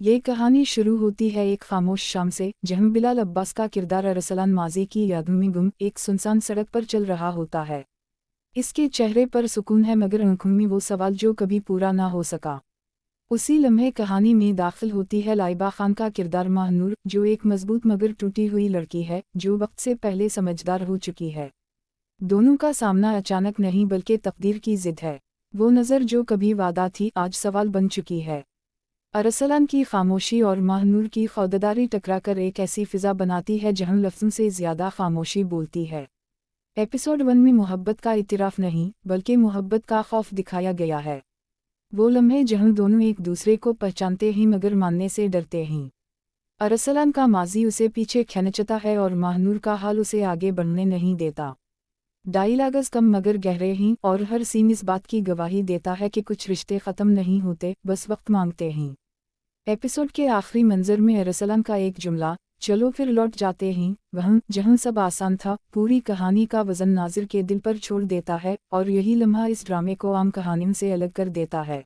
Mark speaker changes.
Speaker 1: ये कहानी शुरू होती है एक खामोश शाम से, जहाँ बिलाल अब्बास का किरदार अरसलान माजी की यादों में गुम एक सुनसान सड़क पर चल रहा होता है। इसके चेहरे पर सुकून है मगर आंखों में वो सवाल जो कभी पूरा ना हो सका। उसी लम्हे कहानी में दाखिल होती है लाइबा खान का किरदार महानूर, जो एक मजबूत मगर टूटी हुई लड़की है जो वक्त से पहले समझदार हो चुकी है। दोनों का सामना अचानक नहीं बल्कि तकदीर की जिद है। वो नज़र जो कभी वादा थी आज सवाल बन चुकी है। अरसलान की खामोशी और महानूर की खौददारी टकराकर एक ऐसी फिजा बनाती है जहां लफ्ज़ों से ज़्यादा खामोशी बोलती है। एपिसोड 1 में मोहब्बत का इतिराफ़ नहीं बल्कि मोहब्बत का खौफ दिखाया गया है। वो लम्हे जहां दोनों एक दूसरे को पहचानते हैं मगर मानने से डरते हैं। अरसलान का माजी उसे पीछे खींचता है और महानूर का हाल उसे आगे बढ़ने नहीं देता। डायलॉग्स कम मगर गहरे हैं और हर सीन इस बात की गवाही देता है कि कुछ रिश्ते ख़त्म नहीं होते, बस वक्त मांगते हैं। एपिसोड के आखिरी मंजर में अरसलान का एक जुमला, चलो फिर लौट जाते हैं, वहाँ जहाँ सब आसान था, पूरी कहानी का वज़न नाज़िर के दिल पर छोड़ देता है और यही लम्हा इस ड्रामे को आम कहानियों से अलग कर देता है।